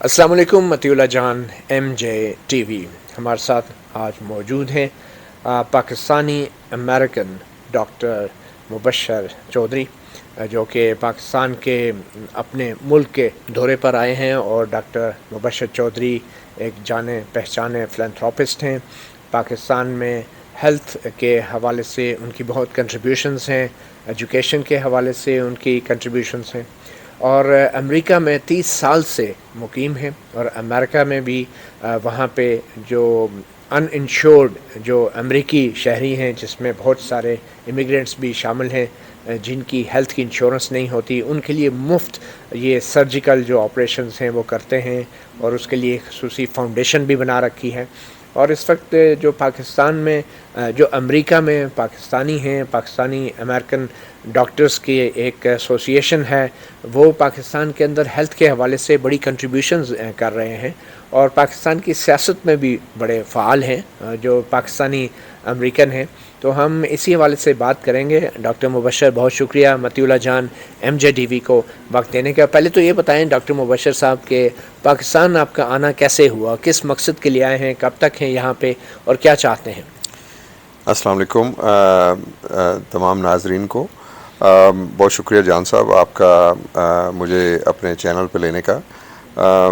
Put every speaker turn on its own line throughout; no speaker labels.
السلام علیکم مطیع جان M J T V ہمارے ساتھ آج موجود ہیں پاکستانی امریکن ڈاکٹر مبشر چودھری جو کہ پاکستان کے اپنے ملک کے دورے پر آئے ہیں، اور ڈاکٹر مبشر چودھری ایک جانے پہچانے فلانتھراپسٹ ہیں۔ پاکستان میں ہیلتھ کے حوالے سے ان کی بہت کنٹریبیوشنز ہیں، ایجوکیشن کے حوالے سے ان کی کنٹریبیوشنز ہیں، اور امریکہ میں 30 سال سے مقیم ہیں، اور امریکہ میں بھی وہاں پہ جو ان انشورڈ جو امریکی شہری ہیں، جس میں بہت سارے امیگرینٹس بھی شامل ہیں جن کی ہیلتھ کی انشورنس نہیں ہوتی، ان کے لیے مفت یہ سرجیکل جو آپریشنز ہیں وہ کرتے ہیں، اور اس کے لیے خصوصی فاؤنڈیشن بھی بنا رکھی ہے۔ اور اس وقت جو پاکستان میں جو امریکہ میں پاکستانی ہیں، پاکستانی امریکن ڈاکٹرز کی ایک ایسوسیشن ہے، وہ پاکستان کے اندر ہیلتھ کے حوالے سے بڑی کنٹریبیوشنز کر رہے ہیں، اور پاکستان کی سیاست میں بھی بڑے فعال ہیں جو پاکستانی امریکن ہیں۔ تو ہم اسی حوالے سے بات کریں گے۔ ڈاکٹر مبشر، بہت شکریہ مطیع جان ایم جے ٹی وی کو وقت دینے کا۔ پہلے تو یہ بتائیں ڈاکٹر مبشر صاحب کہ پاکستان آپ کا آنا کیسے ہوا، کس مقصد کے لیے آئے ہیں، کب تک ہیں یہاں پہ، اور کیا چاہتے ہیں؟
السلام علیکم تمام ناظرین کو۔ بہت شکریہ جان صاحب آپ کا مجھے اپنے چینل پہ لینے کا۔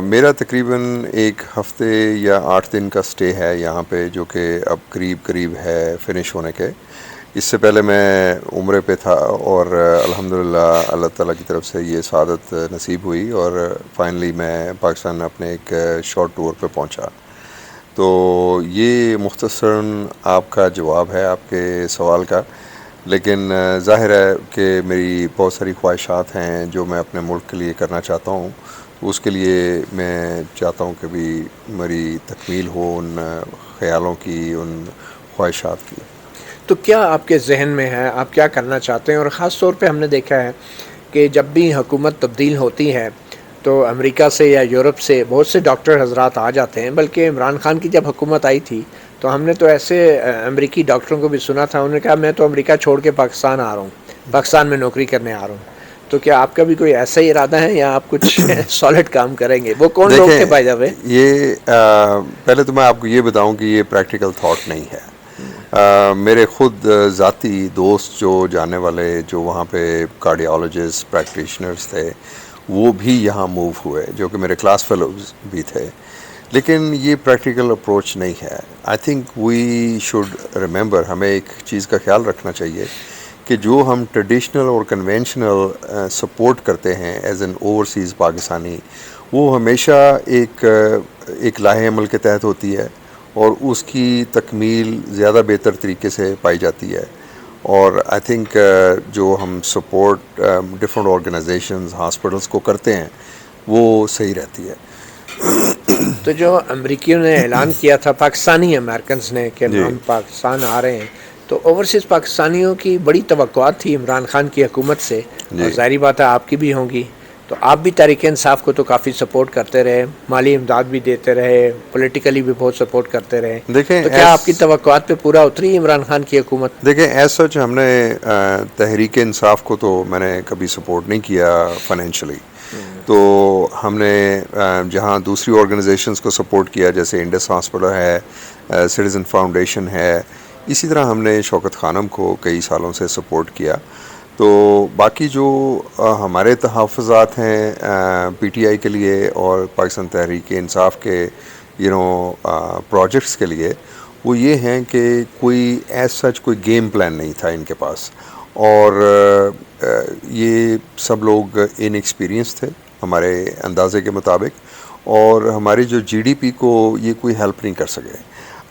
میرا تقریباً 1 ہفتے یا 8 دن کا سٹے ہے یہاں پہ، جو کہ اب قریب ہے فنش ہونے کے۔ اس سے پہلے میں عمرے پہ تھا، اور الحمدللہ اللہ تعالیٰ کی طرف سے یہ سعادت نصیب ہوئی، اور فائنلی میں پاکستان اپنے ایک شارٹ ٹور پہ پہنچا۔ تو یہ مختصراً آپ کا جواب ہے آپ کے سوال کا، لیکن ظاہر ہے کہ میری بہت ساری خواہشات ہیں جو میں اپنے ملک کے لیے کرنا چاہتا ہوں۔ اس کے لیے میں چاہتا ہوں کہ بھی میری تکمیل ہو ان خیالوں کی، ان خواہشات کی۔
تو کیا آپ کے ذہن میں ہے، آپ کیا کرنا چاہتے ہیں؟ اور خاص طور پہ ہم نے دیکھا ہے کہ جب بھی حکومت تبدیل ہوتی ہے تو امریکہ سے یا یورپ سے بہت سے ڈاکٹر حضرات آ جاتے ہیں۔ بلکہ عمران خان کی جب حکومت آئی تھی تو ہم نے تو ایسے امریکی ڈاکٹروں کو بھی سنا تھا، انہوں نے کہا میں تو امریکہ چھوڑ کے پاکستان آ رہا ہوں، پاکستان میں نوکری کرنے آ رہا ہوں۔ تو کیا آپ کا بھی کوئی ایسا ہی ارادہ ہے، یا آپ کچھ سالڈ کام کریں گے؟ وہ کون لوگ تھے
دیکھیں،
بھائی جب؟
یہ پہلے تو میں آپ کو یہ بتاؤں کہ یہ پریکٹیکل تھاٹ نہیں ہے۔ میرے خود ذاتی دوست جو جانے والے جو وہاں پہ کارڈیالوجسٹ پریکٹیشنرز تھے، وہ بھی یہاں موو ہوئے، جو کہ میرے کلاس فیلوز بھی تھے، لیکن یہ پریکٹیکل اپروچ نہیں ہے۔ I think we should remember, ہمیں ایک چیز کا خیال رکھنا چاہیے کہ جو ہم ٹریڈیشنل اور کنونشنل سپورٹ کرتے ہیں ایز این اوورسیز پاکستانی، وہ ہمیشہ ایک لاہے عمل کے تحت ہوتی ہے، اور اس کی تکمیل زیادہ بہتر طریقے سے پائی جاتی ہے۔ اور آئی تھنک جو ہم سپورٹ ڈفرینٹ آرگنائزیشنز ہاسپٹلس کو کرتے ہیں وہ صحیح رہتی ہے۔
تو جو امریکیوں نے اعلان کیا تھا پاکستانی امریکنز نے کہ
جی
ہم پاکستان آ رہے ہیں، تو اوورسیز پاکستانیوں کی بڑی توقعات تھی عمران خان کی حکومت سے، اور
جی
ظاہری بات ہے آپ کی بھی ہوں گی۔ تو آپ بھی تحریک انصاف کو تو کافی سپورٹ کرتے رہے، مالی امداد بھی دیتے رہے، پولیٹیکلی بھی بہت سپورٹ کرتے رہے۔
دیکھیں
تو کیا آپ کی توقعات پہ پورا اتری عمران خان کی حکومت؟
ایز سچ ہم نے تحریک انصاف کو تو میں نے کبھی سپورٹ نہیں کیا فائنینشلی، تو ہم نے جہاں دوسری آرگنائزیشنز کو سپورٹ کیا، جیسے انڈس ہاسپٹل ہے، سٹیزن فاؤنڈیشن ہے، اسی طرح ہم نے شوکت خانم کو کئی سالوں سے سپورٹ کیا۔ تو باقی جو ہمارے تحفظات ہیں پی ٹی آئی کے لیے اور پاکستان تحریک انصاف کے پروجیکٹس کے لیے، وہ یہ ہیں کہ کوئی ایز سچ کوئی گیم پلان نہیں تھا ان کے پاس، اور یہ سب لوگ ان ایکسپیرینس تھے ہمارے اندازے کے مطابق، اور ہماری جو جی ڈی پی کو یہ کوئی ہیلپ نہیں کر سکے۔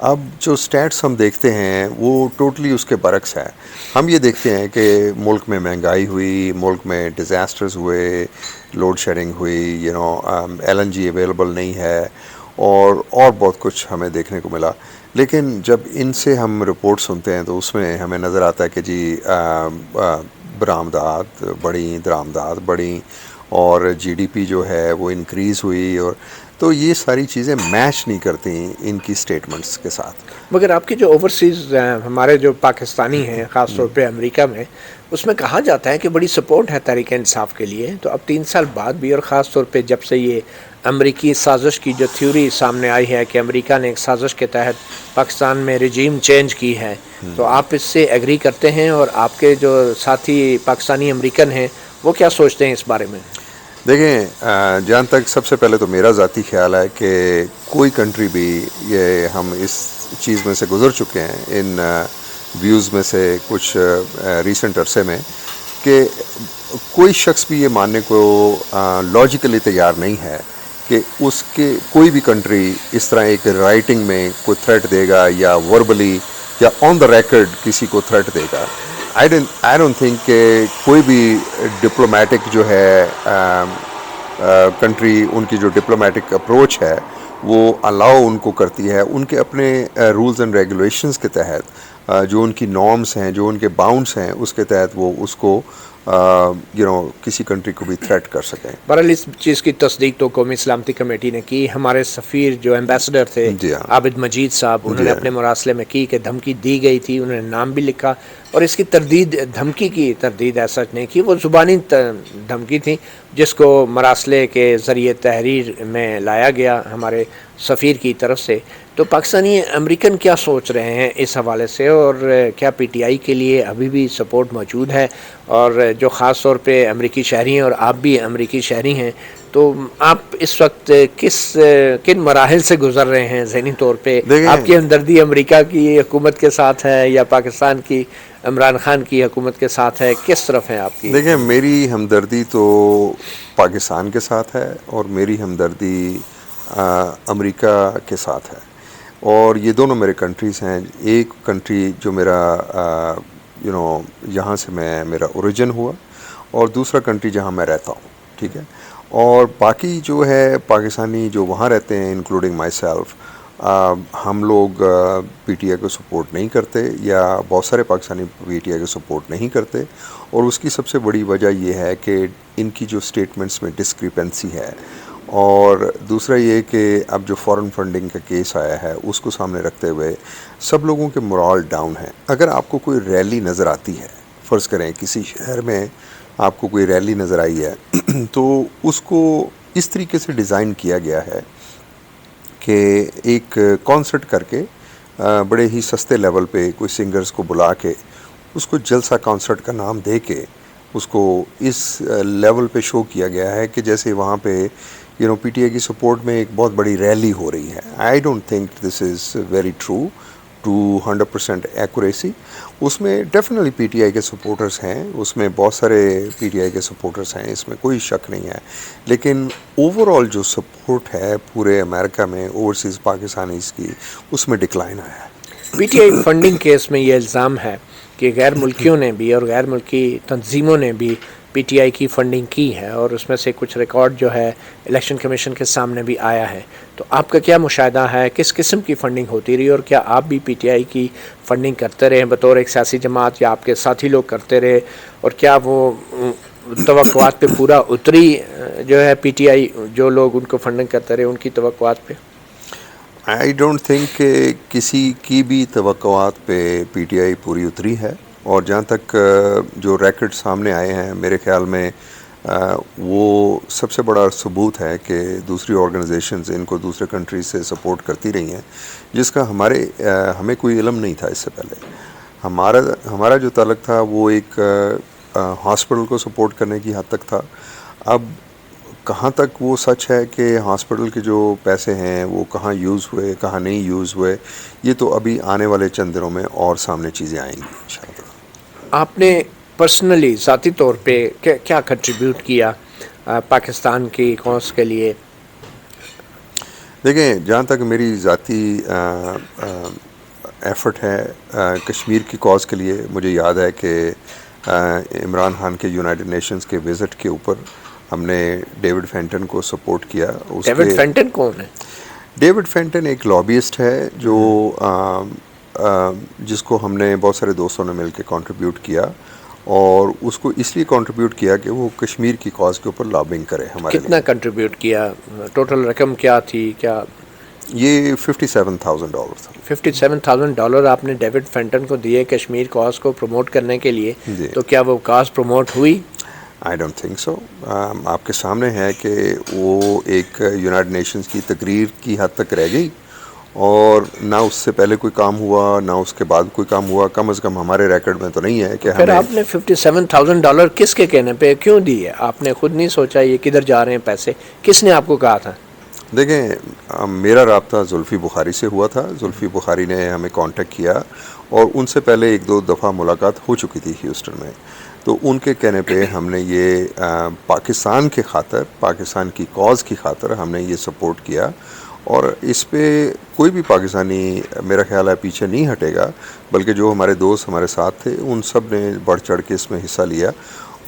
اب جو سٹیٹس ہم دیکھتے ہیں وہ ٹوٹلی اس کے برعکس ہے۔ ہم یہ دیکھتے ہیں کہ ملک میں مہنگائی ہوئی، ملک میں ڈیزاسٹرز ہوئے، لوڈ شیڈنگ ہوئی، ایل این جی اویلیبل نہیں ہے، اور بہت کچھ ہمیں دیکھنے کو ملا۔ لیکن جب ان سے ہم رپورٹ سنتے ہیں تو اس میں ہمیں نظر آتا ہے کہ جی برآمدات بڑھیں، اور جی ڈی پی جو ہے وہ انکریز ہوئی، اور تو یہ ساری چیزیں میچ نہیں کرتی ان کی سٹیٹمنٹس کے ساتھ۔
مگر آپ کے جو اوورسیز ہمارے جو پاکستانی ہیں خاص طور پہ امریکہ میں، اس میں کہا جاتا ہے کہ بڑی سپورٹ ہے تحریک انصاف کے لیے. تو اب 3 سال بعد بھی، اور خاص طور پہ جب سے یہ امریکی سازش کی جو تھیوری سامنے آئی ہے کہ امریکہ نے ایک سازش کے تحت پاکستان میں رجیم چینج کی ہے، تو آپ اس سے ایگری کرتے ہیں؟ اور آپ کے جو ساتھی پاکستانی امریکن ہیں وہ کیا سوچتے ہیں اس بارے میں؟
دیکھیں، جہاں تک سب سے پہلے تو میرا ذاتی خیال ہے کہ کوئی کنٹری بھی، یہ ہم اس چیز میں سے گزر چکے ہیں ان ویوز میں سے کچھ ریسنٹ عرصے میں، کہ کوئی شخص بھی یہ ماننے کو لاجیکلی تیار نہیں ہے کہ اس کے کوئی بھی کنٹری اس طرح ایک رائٹنگ میں کوئی تھریٹ دے گا یا وربلی یا آن دا ریکارڈ کسی کو تھریٹ دے گا. آئی ڈونٹ تھنک کہ کوئی بھی ڈپلومیٹک جو ہے کنٹری، ان کی جو ڈپلومیٹک اپروچ ہے وہ الاؤ ان کو کرتی ہے ان کے اپنے رولز اینڈ ریگولیشنز کے تحت، جو ان کی نارمز ہیں، جو ان کے باؤنڈس ہیں، اس کے تحت وہ اس کو کسی کنٹری کو بھی تھریٹ کر سکیں.
بہرحال اس چیز کی تصدیق تو قومی سلامتی کمیٹی نے کی. ہمارے سفیر جو ایمبیسڈر تھے
جی ہاں،
عابد مجید صاحب، انہوں
جی
نے
ہاں،
اپنے مراسلے میں کی کہ دھمکی دی گئی تھی، انہوں نے نام بھی لکھا، اور اس کی تردید، دھمکی کی تردید ایسا نہیں کی، وہ زبانی دھمکی تھی جس کو مراسلے کے ذریعے تحریر میں لایا گیا ہمارے سفیر کی طرف سے. تو پاکستانی امریکن کیا سوچ رہے ہیں اس حوالے سے، اور کیا پی ٹی آئی کے لیے ابھی بھی سپورٹ موجود ہے؟ اور جو خاص طور پہ امریکی شہری ہیں، اور آپ بھی امریکی شہری ہیں، تو آپ اس وقت کن مراحل سے گزر رہے ہیں ذہنی طور پہ؟ آپ کی
دیکھیں
ہمدردی امریکہ کی حکومت کے ساتھ ہے یا پاکستان کی عمران خان کی حکومت کے ساتھ ہے؟ کس طرف ہے آپ کی؟
دیکھیں، میری ہمدردی تو پاکستان کے ساتھ ہے اور میری ہمدردی امریکہ کے ساتھ ہے، اور یہ دونوں میرے کنٹریز ہیں. ایک کنٹری جو میرا یہاں سے میرا اوریجن ہوا، اور دوسرا کنٹری جہاں میں رہتا ہوں، ٹھیک ہے. اور باقی جو ہے پاکستانی جو وہاں رہتے ہیں انکلوڈنگ مائی سیلف، ہم لوگ پی ٹی آئی کو سپورٹ نہیں کرتے، یا بہت سارے پاکستانی پی ٹی آئی کو سپورٹ نہیں کرتے. اور اس کی سب سے بڑی وجہ یہ ہے کہ ان کی جو سٹیٹمنٹس میں ڈسکریپنسی ہے، اور دوسرا یہ کہ اب جو فارن فنڈنگ کا کیس آیا ہے اس کو سامنے رکھتے ہوئے سب لوگوں کے مورال ڈاؤن ہے. اگر آپ کو کوئی ریلی نظر آتی ہے، فرض کریں کسی شہر میں آپ کو کوئی ریلی نظر آئی ہے، تو اس کو اس طریقے سے ڈیزائن کیا گیا ہے کہ ایک کانسرٹ کر کے بڑے ہی سستے لیول پہ کوئی سنگرز کو بلا کے اس کو جلسہ کانسرٹ کا نام دے کے اس کو اس لیول پہ شو کیا گیا ہے کہ جیسے وہاں پہ پی ٹی آئی کی سپورٹ میں ایک بہت بڑی ریلی ہو رہی ہے. I don't think this is very true to 100% accuracy. اس میں ڈیفینیٹلی پی ٹی آئی کے سپورٹرز ہیں، اس میں بہت سارے پی ٹی آئی کے سپورٹرز ہیں، اس میں کوئی شک نہیں ہے، لیکن اوور آل جو سپورٹ ہے پورے امریکہ میں اوورسیز پاکستانیز کی، اس میں ڈکلائن آیا ہے.
P T I funding case میں یہ الزام ہے کہ غیر ملکیوں نے بھی اور غیر ملکی تنظیموں نے بھی پی ٹی آئی کی فنڈنگ کی ہے، اور اس میں سے کچھ ریکارڈ جو ہے الیکشن کمیشن کے سامنے بھی آیا ہے. تو آپ کا کیا مشاہدہ ہے، کس قسم کی فنڈنگ ہوتی رہی، اور کیا آپ بھی پی ٹی آئی کی فنڈنگ کرتے رہے بطور ایک سیاسی جماعت، یا آپ کے ساتھی لوگ کرتے رہے، اور کیا وہ توقعات پہ پورا اتری جو ہے پی ٹی آئی، جو لوگ ان کو فنڈنگ کرتے رہے ان کی توقعات پہ؟
آئی ڈونٹ تھنک کہ کسی کی بھی توقعات پہ پی ٹی آئی پوری اتری ہے. اور جہاں تک جو ریکٹ سامنے آئے ہیں، میرے خیال میں وہ سب سے بڑا ثبوت ہے کہ دوسری آرگنائزیشنز ان کو دوسرے کنٹریز سے سپورٹ کرتی رہی ہیں، جس کا ہمیں کوئی علم نہیں تھا اس سے پہلے. ہمارا جو تعلق تھا وہ ایک ہاسپٹل کو سپورٹ کرنے کی حد تک تھا. اب کہاں تک وہ سچ ہے کہ ہاسپٹل کے جو پیسے ہیں وہ کہاں یوز ہوئے، کہاں نہیں یوز ہوئے، یہ تو ابھی آنے والے چند دنوں میں اور سامنے چیزیں آئیں گی انشاءاللہ.
آپ نے پرسنلی ذاتی طور پہ کیا کنٹریبیوٹ کیا پاکستان کی کاز کے لیے؟
دیکھیں، جہاں تک میری ذاتی ایفرٹ ہے کشمیر کی کاز کے لیے، مجھے یاد ہے کہ عمران خان کے یونائٹڈ نیشنز کے وزٹ کے اوپر ہم نے ڈیوڈ فینٹن کو سپورٹ کیا.
ڈیوڈ فینٹن کون ہے؟
ڈیوڈ فینٹن ایک لابیسٹ ہے جو جس کو ہم نے بہت سارے دوستوں نے مل کے کنٹریبیوٹ کیا، اور اس کو اس لیے کنٹریبیوٹ کیا کہ وہ کشمیر کی کاز کے اوپر لابنگ کرے ہمارے لیے.
کتنا کنٹریبیوٹ کیا؟ ٹوٹل رقم کیا تھی؟ کیا
یہ $57,000 تھا.
$57,000 آپ نے ڈیوڈ فینٹن کو دیے کشمیر کاز کو پروموٹ کرنے کے لیے.
جی.
تو کیا وہ کاز پروموٹ ہوئی؟
آئی ڈونٹ تھنک سو. آپ کے سامنے ہے کہ وہ ایک یونائٹڈ نیشنز کی تقریر کی حد تک رہ گئی اور نہ اس سے پہلے کوئی کام ہوا نہ اس کے بعد کوئی کام ہوا. کم از کم ہمارے ریکارڈ میں تو نہیں ہے کہ
پھر آپ نے $57,000 کس کے کہنے پہ کیوں دیے؟ آپ نے خود نہیں سوچا یہ کدھر جا رہے ہیں پیسے؟ کس نے آپ کو کہا تھا؟
دیکھیں میرا رابطہ زلفی بخاری سے ہوا تھا. زلفی بخاری نے ہمیں کانٹیکٹ کیا اور ان سے پہلے 1-2 دفعہ ملاقات ہو چکی تھی ہیوسٹن میں. تو ان کے کہنے پہ ہم نے یہ پاکستان کے خاطر پاکستان کی کاز کی خاطر ہم نے یہ سپورٹ کیا اور اس پہ کوئی بھی پاکستانی میرا خیال ہے پیچھے نہیں ہٹے گا. بلکہ جو ہمارے دوست ہمارے ساتھ تھے ان سب نے بڑھ چڑھ کے اس میں حصہ لیا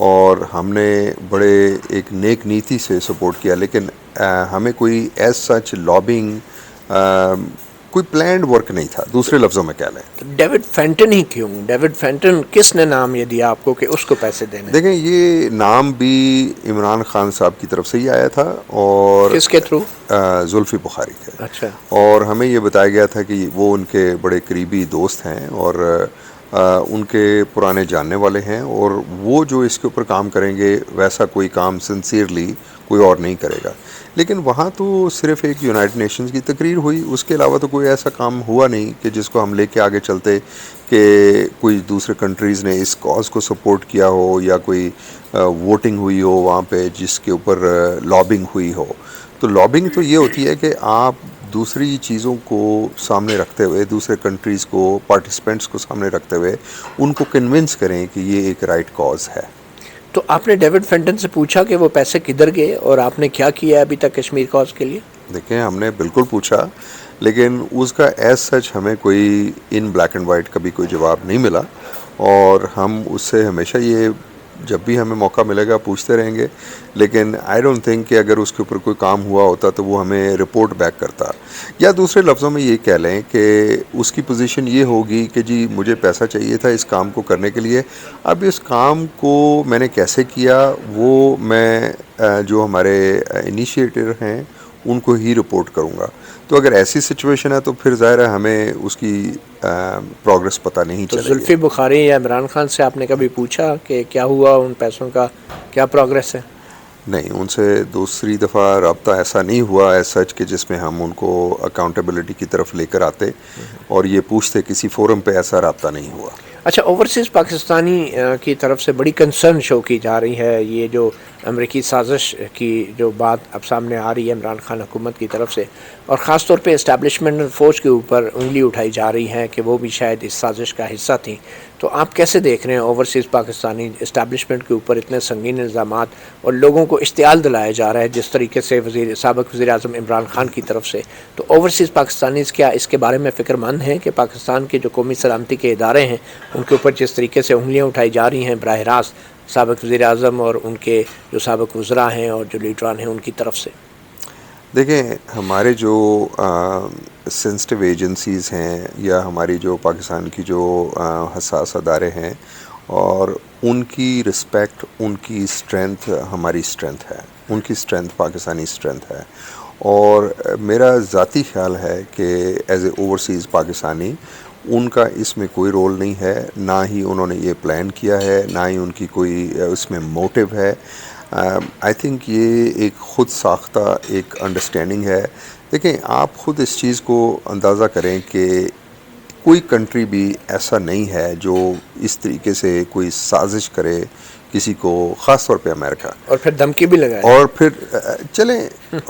اور ہم نے بڑے ایک نیک نیتی سے سپورٹ کیا. لیکن ہمیں کوئی ایز سچ لابنگ کوئی پلانڈ ورک نہیں تھا. دوسرے لفظوں میں کہہ لیں
ڈیوڈ فینٹن ہی کیوں؟ ڈیوڈ فینٹن کس نے نام یہ دیا آپ کو کہ اس کو پیسے دینے؟
دیکھیں یہ نام بھی عمران خان صاحب کی طرف سے ہی آیا تھا اور
کس کے تھرو؟
زلفی بخاری کے.
اچھا.
اور ہمیں یہ بتایا گیا تھا کہ وہ ان کے بڑے قریبی دوست ہیں اور ان کے پرانے جاننے والے ہیں اور وہ جو اس کے اوپر کام کریں گے ویسا کوئی کام سنسیئرلی کوئی اور نہیں کرے گا. لیکن وہاں تو صرف ایک یونائٹڈ نیشنز کی تقریر ہوئی. اس کے علاوہ تو کوئی ایسا کام ہوا نہیں کہ جس کو ہم لے کے آگے چلتے کہ کوئی دوسرے کنٹریز نے اس کاز کو سپورٹ کیا ہو یا کوئی ووٹنگ ہوئی ہو وہاں پہ جس کے اوپر لابنگ ہوئی ہو. تو لابنگ تو یہ ہوتی ہے کہ آپ دوسری چیزوں کو سامنے رکھتے ہوئے دوسرے کنٹریز کو پارٹیسپینٹس کو سامنے رکھتے ہوئے ان کو کنونس کریں کہ یہ ایک رائٹ کاز ہے.
تو آپ نے ڈیوڈ فینٹن سے پوچھا کہ وہ پیسے کدھر گئے اور آپ نے کیا کیا ابھی تک کشمیر کاز کے لیے؟
دیکھیں ہم نے بالکل پوچھا لیکن اس کا ایز سچ ہمیں کوئی ان بلیک اینڈ وائٹ کبھی کوئی جواب نہیں ملا اور ہم اس سے ہمیشہ یہ جب بھی ہمیں موقع ملے گا پوچھتے رہیں گے. لیکن آئی ڈونٹ تھنک کہ اگر اس کے اوپر کوئی کام ہوا ہوتا تو وہ ہمیں رپورٹ بیک کرتا. یا دوسرے لفظوں میں یہ کہہ لیں کہ اس کی پوزیشن یہ ہوگی کہ جی مجھے پیسہ چاہیے تھا اس کام کو کرنے کے لیے. اب اس کام کو میں نے کیسے کیا وہ میں جو ہمارے انیشیٹر ہیں ان کو ہی رپورٹ کروں گا. تو اگر ایسی سچویشن ہے تو پھر ظاہر ہے ہمیں اس کی پروگرس پتہ نہیں
تو
چلے گی.
زلفی بخاری یا عمران خان سے آپ نے کبھی پوچھا کہ کیا ہوا ان پیسوں کا، کیا پروگرس ہے؟
نہیں، ان سے دوسری دفعہ رابطہ ایسا نہیں ہوا ایز سچ کہ جس میں ہم ان کو اکاؤنٹیبلٹی کی طرف لے کر آتے اور یہ پوچھتے. کسی فورم پہ ایسا رابطہ نہیں ہوا.
اچھا، اوورسیز پاکستانی کی طرف سے بڑی کنسرن شو کی جا رہی ہے. یہ جو امریکی سازش کی جو بات اب سامنے آ رہی ہے عمران خان حکومت کی طرف سے اور خاص طور پہ اسٹیبلشمنٹ فوج کے اوپر انگلی اٹھائی جا رہی ہے کہ وہ بھی شاید اس سازش کا حصہ تھیں. تو آپ کیسے دیکھ رہے ہیں اوورسیز پاکستانی اسٹیبلشمنٹ کے اوپر اتنے سنگین الزامات اور لوگوں کو اشتعال دلایا جا رہا ہے جس طریقے سے سابق وزیر اعظم عمران خان کی طرف سے؟ تو اوورسیز پاکستانی کیا اس کے بارے میں فکر مند ہیں کہ پاکستان کے جو قومی سلامتی کے ادارے ہیں ان کے اوپر جس طریقے سے انگلیاں اٹھائی جا رہی ہیں براہ راست سابق وزیر اعظم اور ان کے جو سابق وزراء ہیں اور جو لیڈران ہیں ان کی طرف سے؟
دیکھیں ہمارے جو سینسٹیو ایجنسیز ہیں یا ہماری جو پاکستان کی جو حساس ادارے ہیں اور ان کی رسپیکٹ ان کی اسٹرینتھ ہماری اسٹرینتھ ہے. ان کی اسٹرینتھ پاکستانی اسٹرینتھ ہے. اور میرا ذاتی خیال ہے کہ ایز اے اوورسیز پاکستانی ان کا اس میں کوئی رول نہیں ہے. نہ ہی انہوں نے یہ پلان کیا ہے نہ ہی ان کی کوئی اس میں موٹیو ہے. آئی تھنک یہ ایک خود ساختہ ایک انڈرسٹینڈنگ ہے. دیکھیں آپ خود اس چیز کو اندازہ کریں کہ کوئی کنٹری بھی ایسا نہیں ہے جو اس طریقے سے کوئی سازش کرے کسی کو، خاص طور پہ امریکہ،
اور پھر دھمکی بھی لگائے.
اور پھر چلیں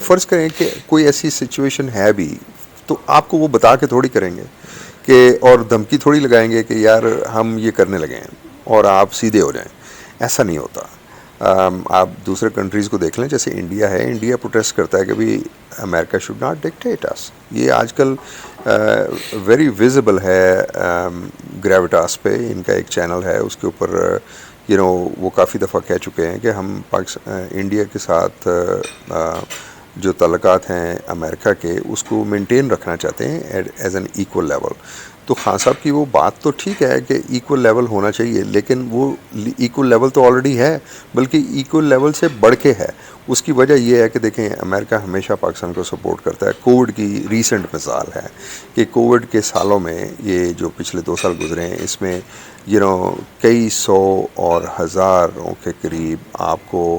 فرض کریں کہ کوئی ایسی سچویشن ہے بھی تو آپ کو وہ بتا کے تھوڑی کریں گے کہ اور دھمکی تھوڑی لگائیں گے کہ یار ہم یہ کرنے لگے ہیں اور آپ سیدھے ہو جائیں. ایسا نہیں ہوتا. آپ دوسرے کنٹریز کو دیکھ لیں جیسے انڈیا ہے. انڈیا پروٹیسٹ کرتا ہے کہ بھی امریکہ شوڈ ناٹ ڈکٹیٹ اس. یہ آج کل ویری ویزیبل ہے. گریوٹاس پہ ان کا ایک چینل ہے، اس کے اوپر وہ کافی دفعہ کہہ چکے ہیں کہ ہم انڈیا کے ساتھ جو تعلقات ہیں امریکہ کے اس کو مینٹین رکھنا چاہتے ہیں ایز این ایکول لیول. تو خان صاحب کی وہ بات تو ٹھیک ہے کہ ایکول لیول ہونا چاہیے، لیکن وہ ایکول لیول تو آلریڈی ہے، بلکہ ایکول لیول سے بڑھ کے ہے. اس کی وجہ یہ ہے کہ دیکھیں امریکہ ہمیشہ پاکستان کو سپورٹ کرتا ہے. کووڈ کی ریسنٹ مثال ہے کہ کووڈ کے سالوں میں یہ جو پچھلے 2 سال گزرے ہیں اس میں کئی سو اور ہزاروں کے قریب آپ کو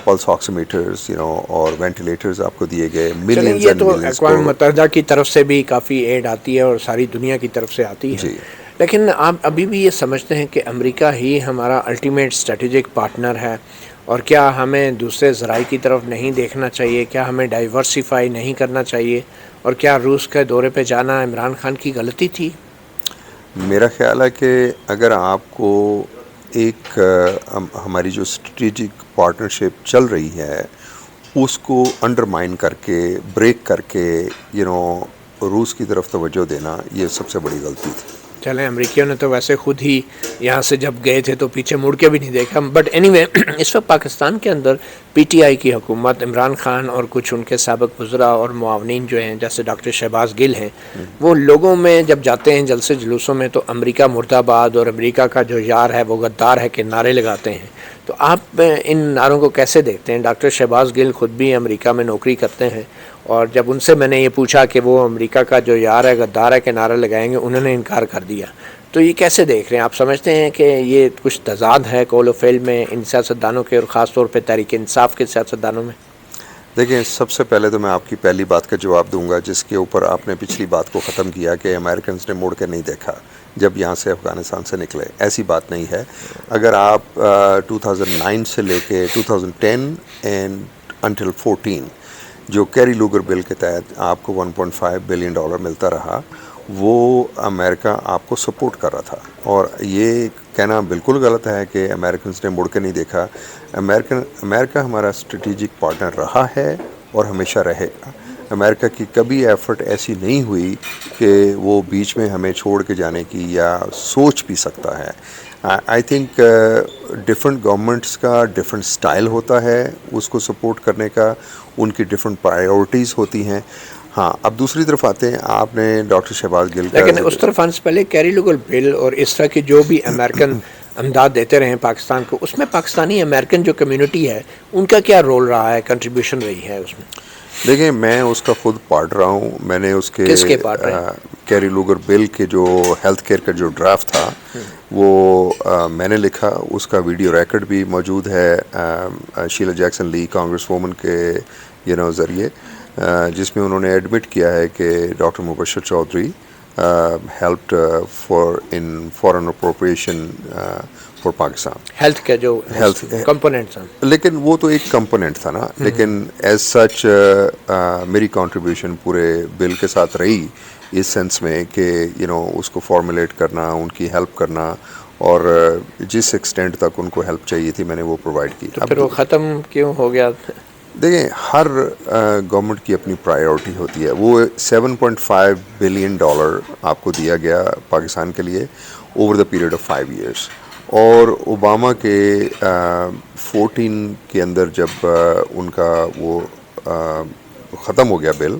پلس آکسیمیٹرز اور وینٹیلیٹرز آپ کو دیے گئے.
چلیں
ملینز
یہ
اینڈ
تو
ملینز
اقوام متحدہ کی طرف سے بھی کافی ایڈ آتی ہے اور ساری دنیا کی طرف سے آتی ہے.
جی.
لیکن آپ ابھی بھی یہ سمجھتے ہیں کہ امریکہ ہی ہمارا الٹیمیٹ اسٹریٹجک پارٹنر ہے، اور کیا ہمیں دوسرے ذرائع کی طرف نہیں دیکھنا چاہیے؟ کیا ہمیں ڈائیورسیفائی نہیں کرنا چاہیے؟ اور کیا روس کے دورے پہ جانا عمران خان کی غلطی تھی؟
میرا خیال ہے کہ اگر آپ کو ایک ہماری جو اسٹریٹجک پارٹنرشپ چل رہی ہے اس کو انڈرمائن کر کے بریک کر کے روس کی طرف توجہ دینا، یہ سب سے بڑی غلطی تھی.
چلیں امریکیوں نے تو ویسے خود ہی یہاں سے جب گئے تھے تو پیچھے مڑ کے بھی نہیں دیکھا. بٹ اینی وے اس وقت پاکستان کے اندر پی ٹی آئی کی حکومت، عمران خان اور کچھ ان کے سابق وزراء اور معاونین جو ہیں جیسے ڈاکٹر شہباز گل ہیں، وہ لوگوں میں جب جاتے ہیں جلسے جلوسوں میں تو امریکہ مرد آباد اور امریکہ کا جو یار ہے وہ غدار ہے کہ نعرے لگاتے ہیں. تو آپ ان نعروں کو کیسے دیکھتے ہیں؟ ڈاکٹر شہباز گل خود بھی امریکہ میں نوکری کرتے ہیں، اور جب ان سے میں نے یہ پوچھا کہ وہ امریکہ کا جو یار ہے غدار ہے کہ نعرہ لگائیں گے، انہوں نے انکار کر دیا. تو یہ کیسے دیکھ رہے ہیں آپ؟ سمجھتے ہیں کہ یہ کچھ تضاد ہے قول و فعل میں ان سیاستدانوں کے، اور خاص طور پہ تحریک انصاف کے سیاستدانوں میں؟
دیکھیں، سب سے پہلے تو میں آپ کی پہلی بات کا جواب دوں گا جس کے اوپر آپ نے پچھلی بات کو ختم کیا کہ امریکنز نے مڑ کے نہیں دیکھا جب یہاں سے افغانستان سے نکلے. ایسی بات نہیں ہے. اگر آپ 2009 سے لے کے 2010 اینڈ انٹل 14 جو کیری لوگر بل کے تحت آپ کو $1.5 بلین ملتا رہا، وہ امریکہ آپ کو سپورٹ کر رہا تھا. اور یہ کہنا بالکل غلط ہے کہ امریکنز نے مڑ کے نہیں دیکھا. امریکہ ہمارا اسٹریٹجک پارٹنر رہا ہے اور ہمیشہ رہے گا. امریکہ کی کبھی ایفرٹ ایسی نہیں ہوئی کہ وہ بیچ میں ہمیں چھوڑ کے جانے کی یا سوچ بھی سکتا ہے. آئی تھنک ڈفرینٹ گورنمنٹس کا ڈفرینٹ سٹائل ہوتا ہے اس کو سپورٹ کرنے کا، ان کی ڈفرینٹ پرائیورٹیز ہوتی ہیں. ہاں، اب دوسری طرف آتے ہیں، آپ نے ڈاکٹر شہباز گل کا
لیکن اس طرف آنے سے پہلے کیری لوگر بل اور اس طرح کی جو بھی امریکن امداد دیتے رہے ہیں پاکستان کو، اس میں پاکستانی امریکن جو کمیونٹی ہے ان کا کیا رول رہا ہے، کنٹریبیوشن رہی ہے اس میں؟
دیکھیں، میں اس کا خود پارٹ رہا ہوں. میں نے اس کے
کس کے پارٹ رہے؟
کیری لوگر بل کے جو ہیلتھ کیئر کا جو ڈرافٹ تھا وہ میں نے لکھا. اس کا ویڈیو ریکارڈ بھی موجود ہے شیلا جیکسن لی کانگریس وومن کے ذریعے، جس میں انہوں نے ایڈمٹ کیا ہے کہ doctor Mubashir Chaudhry helped foreign appropriation for Pakistan.
Health کے جو کمپوننٹس ہیں،
لیکن وہ تو ایک کمپوننٹ تھا نا. لیکن ایز سچ میری کنٹریبیوشن پورے بل کے ساتھ رہی اس سینس میں کہ اس کو فارمولیٹ کرنا، ان کی ہیلپ کرنا، اور جس ایکسٹینٹ تک ان کو ہیلپ چاہیے تھی میں نے وہ پرووائڈ کی.
تو پھر وہ ختم کیوں ہو گیا؟
دیکھیں، ہر گورنمنٹ کی اپنی پرائیورٹی ہوتی ہے. وہ $7.5 بلین آپ کو دیا گیا پاکستان کے لیے over the period of 5 years. اور اوباما کے 14 کے اندر جب ان کا وہ ختم ہو گیا بل،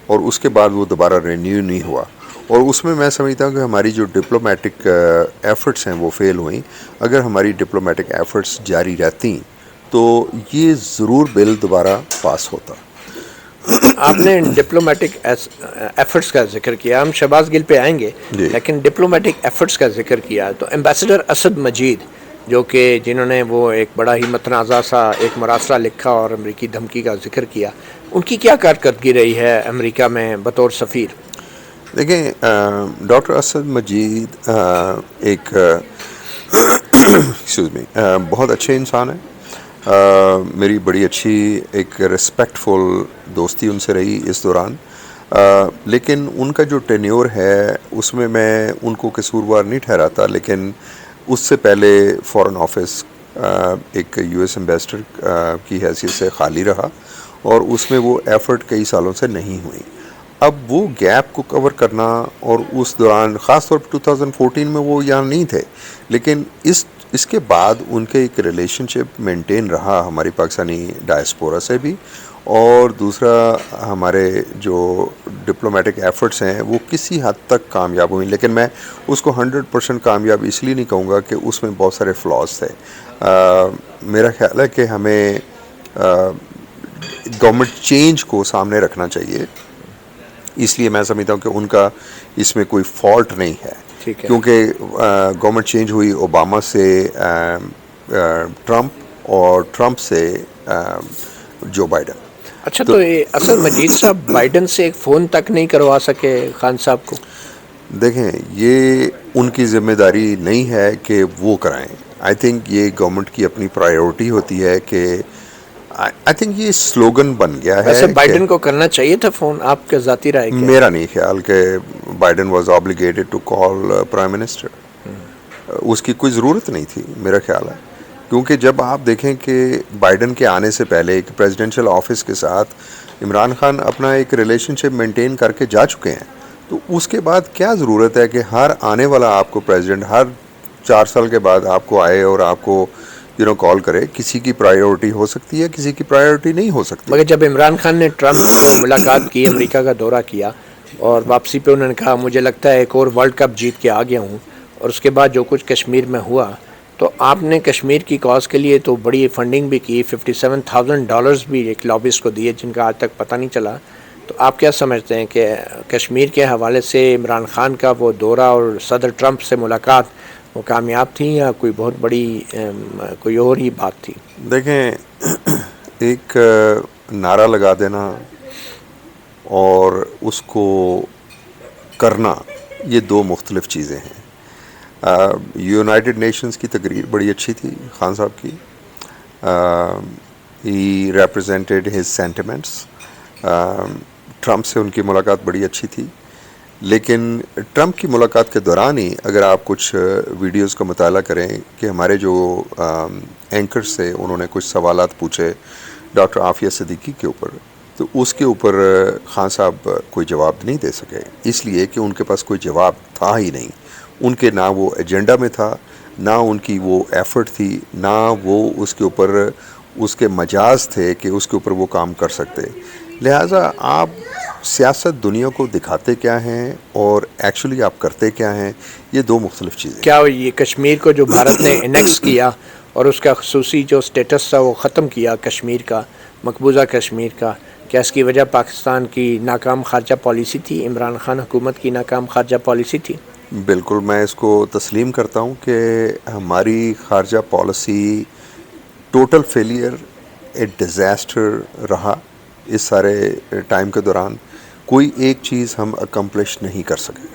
اور اس کے بعد وہ دوبارہ رینیو نہیں ہوا. اور اس میں میں سمجھتا ہوں کہ ہماری جو ڈپلومیٹک ایفرٹس ہیں وہ فیل ہوئیں. اگر ہماری ڈپلومیٹک ایفرٹس جاری رہتی تو یہ ضرور بل دوبارہ پاس ہوتا.
آپ نے ڈپلومیٹک ایفرٹس کا ذکر کیا، ہم شہباز گل پہ آئیں گے، لیکن ڈپلومیٹک ایفرٹس کا ذکر کیا تو ایمبیسڈر اسد مجید جو کہ جنہوں نے وہ ایک بڑا ہی متنازع سا ایک مراسلہ لکھا اور امریکی دھمکی کا ذکر کیا، ان کی کیا کارکردگی رہی ہے امریکہ میں بطور سفیر؟
دیکھیں، ڈاکٹر اسد مجید ایک بہت اچھے انسان ہیں. میری بڑی اچھی ایک ریسپیکٹفل دوستی ان سے رہی اس دوران. لیکن ان کا جو ٹینیور ہے اس میں ان کو قصوروار نہیں ٹھہراتا. لیکن اس سے پہلے فارن آفس ایک یو ایس ایمبیسڈر کی حیثیت سے خالی رہا، اور اس میں وہ ایفرٹ کئی سالوں سے نہیں ہوئی. اب وہ گیپ کو کور کرنا، اور اس دوران خاص طور پہ 2014 میں وہ یہاں نہیں تھے، لیکن اس کے بعد ان کے ایک ریلیشن شپ مینٹین رہا ہماری پاکستانی ڈائسپورا سے بھی. اور دوسرا، ہمارے جو ڈپلومیٹک ایفرٹس ہیں وہ کسی حد تک کامیاب ہوئیں. لیکن میں اس کو 100% کامیاب اس لیے نہیں کہوں گا کہ اس میں بہت سارے فلاز تھے. میرا خیال ہے کہ ہمیں گورنمنٹ چینج کو سامنے رکھنا چاہیے. اس لیے میں سمجھتا ہوں کہ ان کا اس میں کوئی فالٹ نہیں ہے,
ٹھیک ہے.
کیونکہ گورنمنٹ چینج ہوئی اوباما سے ٹرمپ اور ٹرمپ سے جو بائیڈن.
اچھا, تو یہ اصل مجید صاحب بائیڈن سے ایک فون تک نہیں کروا سکے خان صاحب کو؟
دیکھیں, یہ ان کی ذمہ داری نہیں ہے کہ وہ کرائیں. آئی تھنک یہ گورنمنٹ کی اپنی پرائیورٹی ہوتی ہے کہ آئی تھنک یہ سلوگن بن گیا ہے.
ویسے بائیڈن کو کرنا چاہیے تھا فون, آپ کے ذاتی رائے کیا؟
میرا نہیں خیال کہ Biden was obligated to call prime minister. اس کی کوئی ضرورت نہیں تھی میرا خیال ہے, کیونکہ جب آپ دیکھیں کہ بائیڈن کے آنے سے پہلے ایک پریزیڈنشل آفس کے ساتھ عمران خان اپنا ایک ریلیشن شپ مینٹین کر کے جا چکے ہیں, تو اس کے بعد کیا ضرورت ہے کہ ہر آنے والا آپ کو پریزیڈنٹ ہر 4 سال کے بعد آپ کو آئے اور آپ کو کال کرے. کسی کی پرائیورٹی ہو سکتی ہے, کسی کی پرائیورٹی نہیں ہو سکتی.
مگر جب عمران خان نے ٹرمپ کو ملاقات کی, امریکہ کا دورہ کیا, اور واپسی پہ انہوں نے کہا مجھے لگتا ہے ایک اور ورلڈ کپ جیت کے آ گیا ہوں, اور اس کے بعد جو کچھ کشمیر میں ہوا, تو آپ نے کشمیر کی کاز کے لیے تو بڑی فنڈنگ بھی کی, $57,000 بھی ایک لابسٹ کو دیے جن کا آج تک پتہ نہیں چلا. تو آپ کیا سمجھتے ہیں کہ کشمیر کے حوالے سے عمران خان کا وہ دورہ اور صدر ٹرمپ سے ملاقات وہ کامیاب تھی, یا کوئی بہت بڑی کوئی اور ہی بات تھی؟
دیکھیں, ایک نعرہ لگا دینا اور اس کو کرنا, یہ 2 مختلف چیزیں ہیں. یونائٹڈ نیشنز کی تقریر بڑی اچھی تھی خان صاحب کی. ہی ریپرزینٹیڈ ہز سینٹیمنٹس. ٹرمپ سے ان کی ملاقات بڑی اچھی تھی, لیکن ٹرمپ کی ملاقات کے دوران ہی اگر آپ کچھ ویڈیوز کا مطالعہ کریں کہ ہمارے جو اینکرز تھے انہوں نے کچھ سوالات پوچھے ڈاکٹر عافیہ صدیقی کے اوپر, تو اس کے اوپر خان صاحب کوئی جواب نہیں دے سکے, اس لیے کہ ان کے پاس کوئی جواب تھا ہی نہیں. ان کے نہ وہ ایجنڈا میں تھا, نہ ان کی وہ ایفرٹ تھی, نہ وہ اس کے اوپر اس کے مجاز تھے کہ اس کے اوپر وہ کام کر سکتے. لہٰذا آپ سیاست دنیا کو دکھاتے کیا ہیں اور ایکچولی آپ کرتے کیا ہیں, یہ 2 مختلف چیزیں.
کیا یہ کشمیر کو جو بھارت نے انیکس کیا اور اس کا خصوصی جو سٹیٹس تھا وہ ختم کیا کشمیر کا, مقبوضہ کشمیر کا, کیا اس کی وجہ پاکستان کی ناکام خارجہ پالیسی تھی, عمران خان حکومت کی ناکام خارجہ پالیسی تھی؟
بالکل, میں اس کو تسلیم کرتا ہوں کہ ہماری خارجہ پالیسی ٹوٹل فیلئر, اے ڈیزاسٹر رہا. اس سارے ٹائم کے دوران کوئی ایک چیز ہم اکمپلش نہیں کر سکے.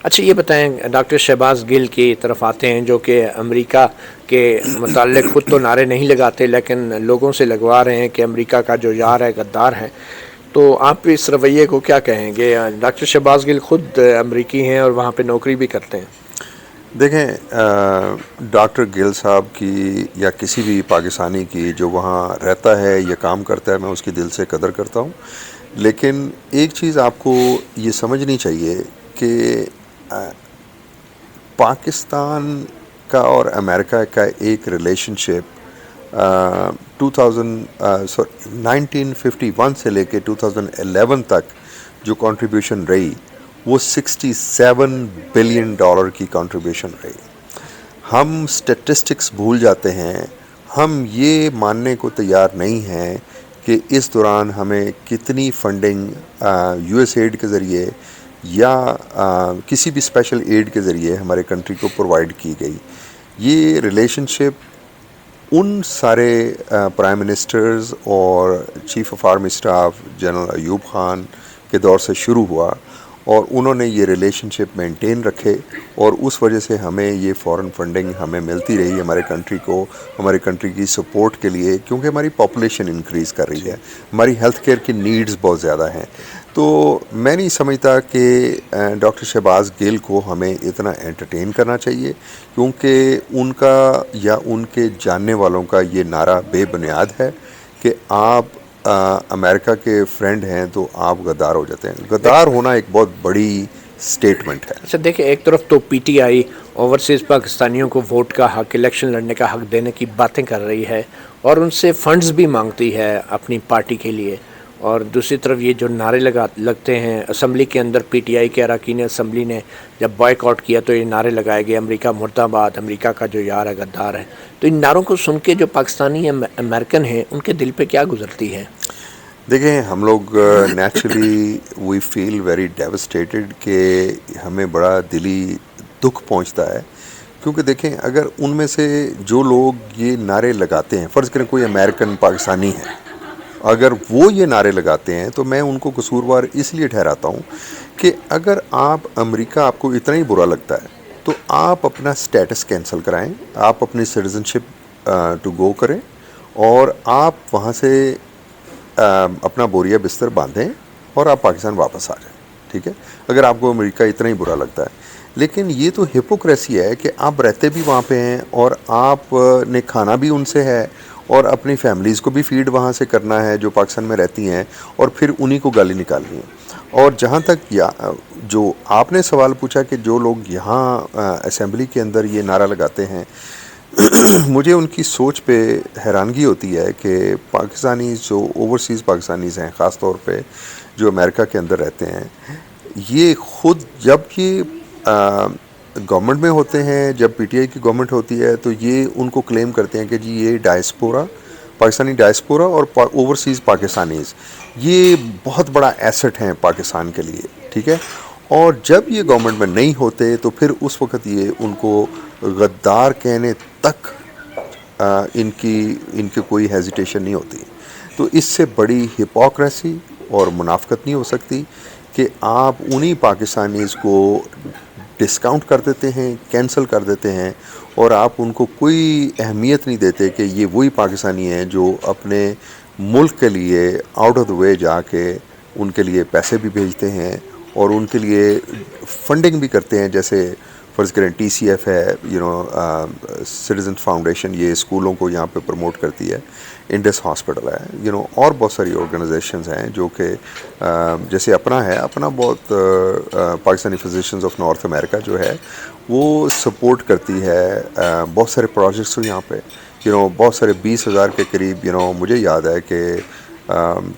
اچھا یہ بتائیں, ڈاکٹر شہباز گل کی طرف آتے ہیں جو کہ امریکہ کے متعلق خود تو نعرے نہیں لگاتے لیکن لوگوں سے لگوا رہے ہیں کہ امریکہ کا جو یار ہے غدار ہے, تو آپ اس رویے کو کیا کہیں گے؟ ڈاکٹر شہباز گل خود امریکی ہیں اور وہاں پہ نوکری بھی کرتے ہیں.
دیکھیں, ڈاکٹر گل صاحب کی یا کسی بھی پاکستانی کی جو وہاں رہتا ہے یا کام کرتا ہے, میں اس کی دل سے قدر کرتا ہوں, لیکن ایک چیز آپ کو یہ سمجھنی چاہیے کہ پاکستان کا اور امریکہ کا ایک ریلیشن شپ 1951 سے لے کے 2011 تک جو کنٹریبیوشن رہی وہ $67 بلین کی کنٹریبیوشن رہی. ہم سٹیٹسٹکس بھول جاتے ہیں, ہم یہ ماننے کو تیار نہیں ہیں کہ اس دوران ہمیں کتنی فنڈنگ یو ایس ایڈ کے ذریعے یا کسی بھی اسپیشل ایڈ کے ذریعے ہمارے کنٹری کو پرووائڈ کی گئی. یہ ریلیشن شپ ان سارے پرائم منسٹرز اور chief of army staff general Ayub Khan کے دور سے شروع ہوا, اور انہوں نے یہ ریلیشن شپ مینٹین رکھے, اور اس وجہ سے ہمیں یہ فورن فنڈنگ ہمیں ملتی رہی ہمارے کنٹری کو, ہمارے کنٹری کی سپورٹ کے لیے, کیونکہ ہماری پاپولیشن انکریز کر رہی ہے, ہماری ہیلتھ کیئر کی نیڈز بہت زیادہ ہیں. تو میں نہیں سمجھتا کہ ڈاکٹر شہباز گل کو ہمیں اتنا انٹرٹین کرنا چاہیے, کیونکہ ان کا یا ان کے جاننے والوں کا یہ نعرہ بے بنیاد ہے کہ آپ امریکہ کے فرینڈ ہیں تو آپ غدار ہو جاتے ہیں. غدار ہونا ایک بہت بڑی سٹیٹمنٹ ہے.
اچھا دیکھیں, ایک طرف تو پی ٹی آئی اوورسیز پاکستانیوں کو ووٹ کا حق, الیکشن لڑنے کا حق دینے کی باتیں کر رہی ہے اور ان سے فنڈز بھی مانگتی ہے اپنی پارٹی کے لیے, اور دوسری طرف یہ جو نعرے لگتے ہیں اسمبلی کے اندر، پی ٹی آئی کے اراکین اسمبلی نے جب بائیک آؤٹ کیا تو یہ نعرے لگائے گئے امریکہ مرد آباد، امریکہ کا جو یار ہے غدار ہے. تو ان نعروں کو سن کے جو پاکستانی امریکن ہیں ان کے دل پہ کیا گزرتی ہے؟
دیکھیں ہم لوگ naturally we feel very devastated کہ ہمیں بڑا دلی دکھ پہنچتا ہے، کیونکہ دیکھیں اگر ان میں سے جو لوگ یہ نعرے لگاتے ہیں، فرض کریں کوئی امریکن پاکستانی ہے، اگر وہ یہ نعرے لگاتے ہیں تو میں ان کو قصوروار اس لیے ٹھہراتا ہوں کہ اگر امریکہ آپ کو اتنا ہی برا لگتا ہے تو آپ اپنا سٹیٹس کینسل کرائیں، آپ اپنی سٹیزنشپ ٹو گو کریں اور آپ وہاں سے اپنا بوریا بستر باندھیں اور آپ پاکستان واپس آ جائیں. ٹھیک ہے، اگر آپ کو امریکہ اتنا ہی برا لگتا ہے. لیکن یہ تو ہپوکریسی ہے کہ آپ رہتے بھی وہاں پہ ہیں اور آپ نے کھانا بھی ان سے ہے اور اپنی فیملیز کو بھی فیڈ وہاں سے کرنا ہے جو پاکستان میں رہتی ہیں، اور پھر انہی کو گالی نکالنی ہے. اور جہاں تک جو آپ نے سوال پوچھا کہ جو لوگ یہاں اسمبلی کے اندر یہ نعرہ لگاتے ہیں، مجھے ان کی سوچ پہ حیرانگی ہوتی ہے کہ پاکستانی جو اوورسیز پاکستانیز ہیں، خاص طور پہ جو امریکہ کے اندر رہتے ہیں، یہ خود جب یہ گورنمنٹ میں ہوتے ہیں، جب پی ٹی آئی کی گورنمنٹ ہوتی ہے تو یہ ان کو کلیم کرتے ہیں کہ جی یہ ڈائسپورا، پاکستانی ڈائسپورا اور اوورسیز پاکستانیز یہ بہت بڑا ایسٹ ہیں پاکستان کے لیے. ٹھیک ہے، اور جب یہ گورنمنٹ میں نہیں ہوتے تو پھر اس وقت یہ ان کو غدار کہنے تک ان کی کوئی ہیزیٹیشن نہیں ہوتی. تو اس سے بڑی ہپوکریسی اور منافقت نہیں ہو سکتی کہ آپ انہی پاکستانیز کو ڈسکاؤنٹ کر دیتے ہیں، کینسل کر دیتے ہیں، اور آپ ان کو کوئی اہمیت نہیں دیتے کہ یہ وہی پاکستانی ہیں جو اپنے ملک کے لیے آؤٹ آف دا وے جا کے ان کے لیے پیسے بھی بھیجتے ہیں اور ان کے لیے فنڈنگ بھی کرتے ہیں. جیسے فرض کریں ٹی سی ایف ہے، سٹیزن فاؤنڈیشن، یہ اسکولوں کو یہاں پہ پروموٹ کرتی ہے. انڈس ہاسپٹل ہے، اور بہت ساری آرگنائزیشنز ہیں جو کہ جیسے اپنا ہے، اپنا بہت پاکستانی فزیشنز آف نارتھ امریکہ جو ہے وہ سپورٹ کرتی ہے بہت سارے پروجیکٹس یہاں پہ. بہت سارے 20,000 کے قریب مجھے یاد ہے کہ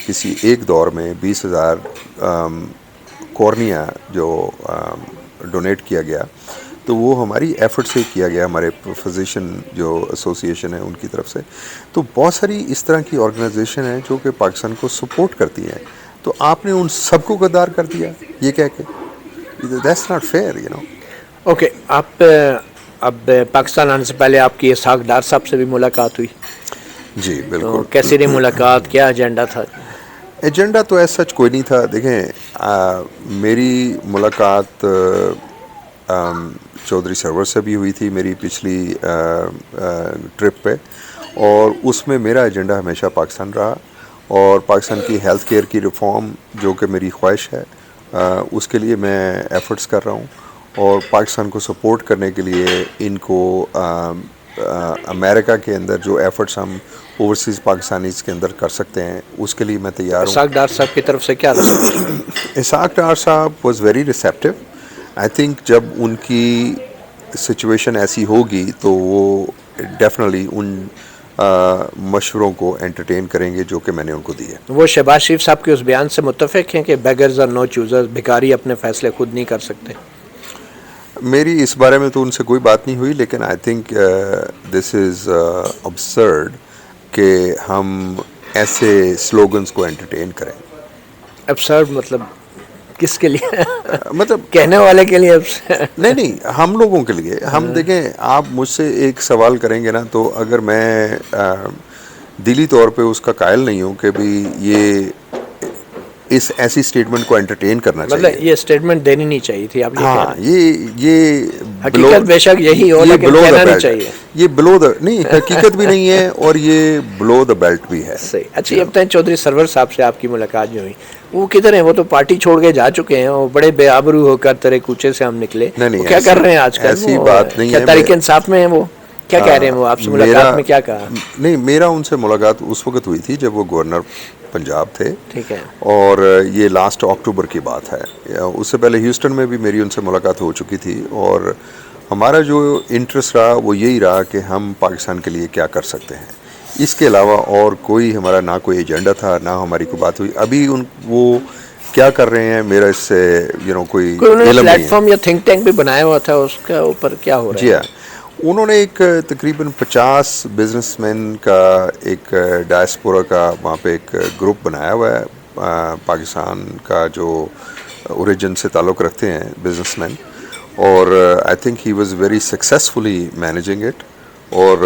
کسی ایک دور میں 20,000 کورنیا جو ڈونیٹ کیا گیا، تو وہ ہماری ایفرٹ سے کیا گیا، ہمارے فزیشین جو ایسوسیشن ہے ان کی طرف سے. تو بہت ساری اس طرح کی آرگنائزیشن ہیں جو کہ پاکستان کو سپورٹ کرتی ہیں. تو آپ نے ان سب کو غدار کر دیا یہ کہہ کے، دیٹس ناٹ فیئر.
اوکے، آپ اب پاکستان آنے سے پہلے آپ کی اسحاق ڈار صاحب سے بھی ملاقات ہوئی.
جی
تو
بالکل.
کیسی رہی ملاقات، کیا ایجنڈا تھا؟
ایجنڈا تو ایسا سچ کوئی نہیں تھا. دیکھیں میری ملاقات چودھری سرور سے بھی ہوئی تھی میری پچھلی ٹرپ پہ، اور اس میں میرا ایجنڈا ہمیشہ پاکستان رہا اور پاکستان کی ہیلتھ کیئر کی ریفارم جو کہ میری خواہش ہے اس کے لیے میں ایفرٹس کر رہا ہوں، اور پاکستان کو سپورٹ کرنے کے لیے ان کو امریکہ کے اندر جو ایفرٹس ہم اوورسیز پاکستانیز کے اندر کر سکتے ہیں اس کے لیے میں تیار ہوں.
اسحاق ڈار صاحب کی طرف سے کیا رسپانس؟
اسحاق ڈار صاحب was very receptive. I think جب ان کی سچویشن ایسی ہوگی تو وہ ڈیفینیٹلی ان مشوروں کو انٹرٹین کریں گے جو کہ میں نے ان کو دیے.
وہ شہباز شریف صاحب کے اس بیان سے متفق ہیں کہ بیگرز اور نو چوزرز، بھکاری اپنے فیصلے خود نہیں کر سکتے؟
میری اس بارے میں تو ان سے کوئی بات نہیں ہوئی، لیکن I think this is absurd کہ ہم ایسے سلوگنز کو انٹرٹین کریں.
ابسرڈ مطلب کس کے لیے؟
مطلب
کہنے والے کے لیے
نہیں ہم لوگوں کے لیے. ہم دیکھیں آپ مجھ سے ایک سوال کریں گے نا، تو اگر میں دلی طور پہ اس کا قائل نہیں ہوں کہ بھی یہ اس ایسی اسٹیٹمنٹ کو انٹرٹین کرنا چاہیے،
مطلب یہ اسٹیٹمنٹ دینی نہیں چاہیے تھی، آپ یہ کہہ
ہاں
رہے ہیں؟
یہ
حقیقت بے شک یہی ہو لیکن کہنا نہیں چاہیے.
یہ بلو دا نہیں، حقیقت بھی نہیں ہے اور یہ بلو دا بیلٹ بھی ہے.
صحیح. اچھا یہ بتائیں چودھری سرور صاحب سے آپ کی ملاقات جو ہوئی وہ کدھر ہیں؟ وہ تو پارٹی چھوڑ کے جا چکے ہیں، وہ بڑے بے آبرو ہو کر تیرے کوچے سے ہم نکلے.
نہیں
وہ کیا کر رہے ہیں آج کل؟
ایسی بات نہیں
کیا
ہے.
تحریک انصاف میں ہیں؟ وہ کیا کہہ رہے ہیں؟ وہ آپ سے ملاقات میں کیا کہا؟
نہیں، میرا ان سے ملاقات اس وقت ہوئی تھی جب وہ گورنر پنجاب تھے.
ٹھیک ہے.
اور یہ لاسٹ اکتوبر کی بات ہے. اس سے پہلے ہیوسٹن میں بھی میری ان سے ملاقات ہو چکی تھی، اور ہمارا جو انٹرسٹ رہا وہ یہی رہا کہ ہم پاکستان کے لیے کیا کر سکتے ہیں. اس کے علاوہ اور کوئی ہمارا نہ کوئی ایجنڈا تھا، نہ ہماری کوئی بات ہوئی. ابھی وہ کیا کر رہے ہیں میرا اس سے کوئی
انہوں نے
علم
پلیٹ
نہیں ہے.
فارم یا تھنک ٹینک بھی بنایا ہوا تھا، اس کا اوپر کیا ہو رہا
جی
ہے؟
ہاں، انہوں نے ایک تقریباً 50 بزنس مین کا ایک ڈائسپورا کا وہاں پہ ایک گروپ بنایا ہوا ہے، پاکستان کا جو اوریجن سے تعلق رکھتے ہیں بزنس مین، اور I think he was very successfully managing it. اور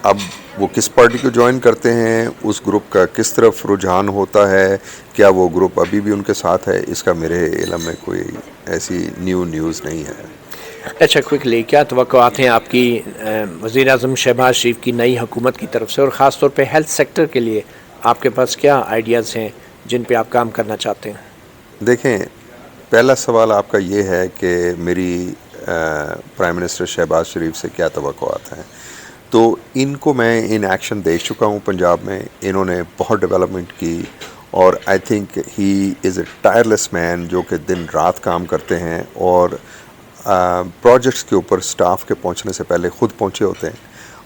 اب وہ کس پارٹی کو جوائن کرتے ہیں، اس گروپ کا کس طرف رجحان ہوتا ہے، کیا وہ گروپ ابھی بھی ان کے ساتھ ہے، اس کا میرے علم میں کوئی ایسی نیوز نہیں ہے.
اچھا، کوئکلی کیا توقعات ہیں آپ کی وزیر اعظم شہباز شریف کی نئی حکومت کی طرف سے، اور خاص طور پہ ہیلتھ سیکٹر کے لیے آپ کے پاس کیا آئیڈیاز ہیں جن پہ آپ کام کرنا چاہتے ہیں؟
دیکھیں، پہلا سوال آپ کا یہ ہے کہ میری پرائم منسٹر شہباز شریف سے کیا توقعات ہیں. تو ان کو میں ان ایکشن دیکھ چکا ہوں پنجاب میں. انہوں نے بہت ڈیولپمنٹ کی، اور I think he is a tyre لیس مین، جو کہ دن رات کام کرتے ہیں، اور پروجیکٹس کے اوپر سٹاف کے پہنچنے سے پہلے خود پہنچے ہوتے ہیں.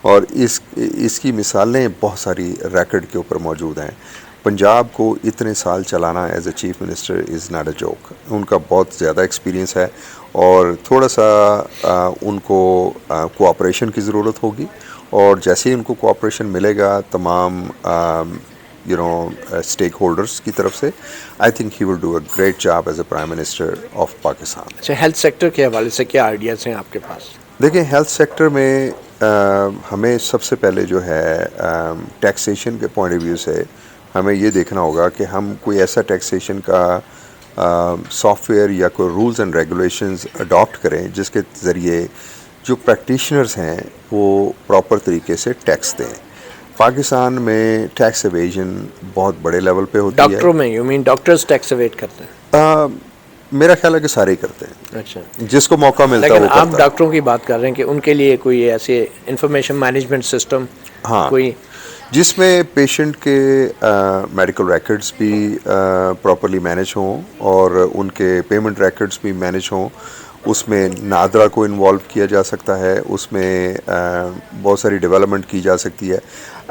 اور اس کی مثالیں بہت ساری ریکارڈ کے اوپر موجود ہیں. پنجاب کو اتنے سال چلانا as a chief minister is not a joke. ان کا بہت زیادہ ایکسپیرینس ہے، اور تھوڑا سا ان کو کوآپریشن کی ضرورت ہوگی. اور جیسے ہی ان کو کوآپریشن ملے گا تمام اسٹیک ہولڈرس کی طرف سے، I think he will do a great job as a prime minister of Pakistan.
اچھا، ہیلتھ سیکٹر کے حوالے سے کیا آئیڈیاز ہیں آپ کے پاس؟
دیکھیں، ہیلتھ سیکٹر میں ہمیں سب سے پہلے جو ہے ٹیکسیشن کے پوائنٹ آف ویو سے ہمیں یہ دیکھنا ہوگا کہ ہم کوئی ایسا ٹیکسیشن کا سافٹ ویئر یا کوئی رولز اینڈ ریگولیشنز اڈاپٹ کریں جس کے ذریعے جو پریکٹیشنرز ہیں وہ پراپر طریقے سے ٹیکس دیں. پاکستان میں ٹیکس ایویژن بہت بڑے لیول پہ ہوتی ہے.
ڈاکٹروں میں یو مین ڈاکٹرز ٹیکس ایویٹ کرتے ہیں؟
میرا خیال ہے کہ سارے ہی کرتے ہیں،
اچھا،
جس کو موقع ملتا ہے
لیکن
وہ
آپ
کرتا ہے.
ڈاکٹروں کی بات کر رہے ہیں کہ ان کے لیے کوئی ایسے انفارمیشن مینجمنٹ سسٹم
ہاں،
کوئی؟
جس میں پیشنٹ کے میڈیکل ریکارڈز بھی پراپرلی مینیج ہوں، اور ان کے پیمنٹ ریکارڈز بھی مینیج ہوں. اس میں نادرا کو انوالو کیا جا سکتا ہے، اس میں بہت ساری ڈیولپمنٹ کی جا سکتی ہے.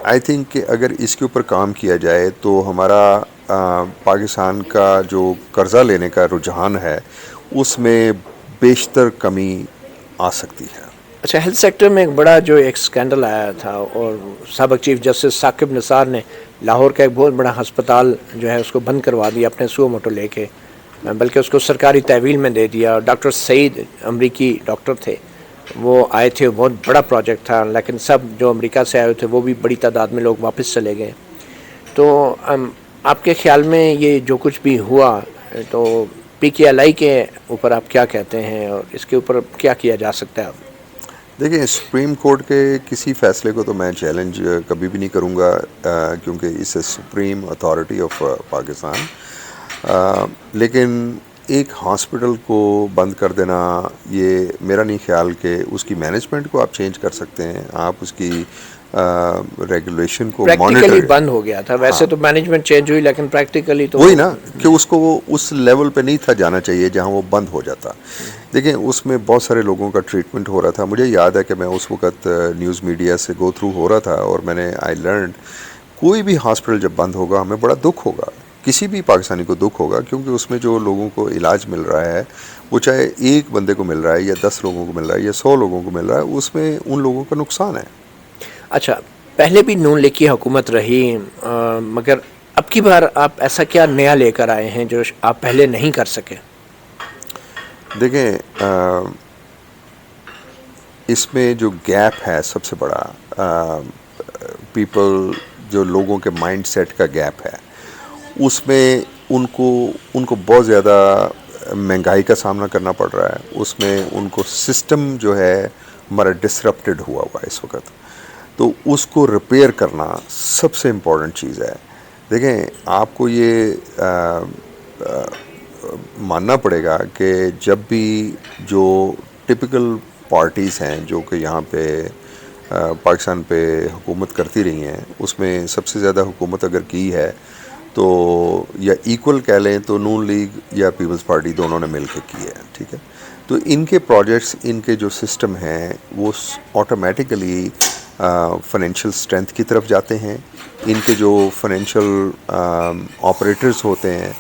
آئی تھنک کہ اگر اس کے اوپر کام کیا جائے تو ہمارا پاکستان کا جو قرضہ لینے کا رجحان ہے اس میں بیشتر کمی آ سکتی ہے.
اچھا، ہیلتھ سیکٹر میں ایک بڑا جو ایک اسکینڈل آیا تھا، اور سابق چیف جسٹس ثاقب نثار نے لاہور کا ایک بہت بڑا ہسپتال جو ہے اس کو بند کروا دیا اپنے سو موٹو لے کے، بلکہ اس کو سرکاری تحویل میں دے دیا. ڈاکٹر سعید امریکی ڈاکٹر تھے، وہ آئے تھے، بہت بڑا پروجیکٹ تھا، لیکن سب جو امریکہ سے آئے ہوئے تھے وہ بھی بڑی تعداد میں لوگ واپس چلے گئے. تو آپ کے خیال میں یہ جو کچھ بھی ہوا، تو پی کے ایل آئی کے اوپر آپ کیا کہتے ہیں، اور اس کے اوپر کیا کیا جا سکتا ہے؟
دیکھیں، سپریم کورٹ کے کسی فیصلے کو تو میں چیلنج کبھی بھی نہیں کروں گا، کیونکہ اس اے سپریم اتھارٹی آف پاکستان. لیکن ایک ہاسپٹل کو بند کر دینا، یہ میرا نہیں خیال کہ اس کی مینجمنٹ کو آپ چینج کر سکتے ہیں. آپ اس کی ریگولیشن کو
پریکٹیکلی
مانیٹر.
بند ہو گیا تھا، ویسے تو مینجمنٹ چینج ہوئی، لیکن پریکٹیکلی تو
وہی نا کہ اس کو وہ اس لیول پہ نہیں تھا جانا چاہیے جہاں وہ بند ہو جاتا. دیکھیں، اس میں بہت سارے لوگوں کا ٹریٹمنٹ ہو رہا تھا. مجھے یاد ہے کہ میں اس وقت نیوز میڈیا سے گو تھرو ہو رہا تھا، اور میں نے آئی لرنڈ کوئی بھی ہاسپٹل جب بند ہوگا ہمیں بڑا دکھ ہوگا، کسی بھی پاکستانی کو دکھ ہوگا، کیونکہ اس میں جو لوگوں کو علاج مل رہا ہے وہ چاہے ایک بندے کو مل رہا ہے یا 10 لوگوں کو مل رہا ہے یا 100 لوگوں کو مل رہا ہے، اس میں ان لوگوں کا نقصان ہے.
اچھا، پہلے بھی نون لیگ کی حکومت رہی، مگر اب کی بار آپ ایسا کیا نیا لے کر آئے ہیں جو آپ پہلے نہیں کر سکے؟
دیکھیں، اس میں جو گیپ ہے سب سے بڑا، پیپل جو لوگوں کے مائنڈ سیٹ کا گیپ ہے، اس میں ان کو بہت زیادہ مہنگائی کا سامنا کرنا پڑ رہا ہے. اس میں ان کو سسٹم جو ہے ہمارا ڈسرپٹڈ ہوا اس وقت، تو اس کو ریپیئر کرنا سب سے امپورٹنٹ چیز ہے. دیکھیں، آپ کو یہ ماننا پڑے گا کہ جب بھی جو ٹپیکل پارٹیز ہیں جو کہ یہاں پہ پاکستان پہ حکومت کرتی رہی ہیں، اس میں سب سے زیادہ حکومت اگر کی ہے تو یا ایکول کہہ لیں تو نون لیگ یا پیپلز پارٹی دونوں نے مل کے کی ہے. ٹھیک ہے، تو ان کے پروجیکٹس، ان کے جو سسٹم ہیں وہ آٹومیٹیکلی فائنینشیل اسٹرینتھ کی طرف جاتے ہیں. ان کے جو فائنینشیل آپریٹرز ہوتے ہیں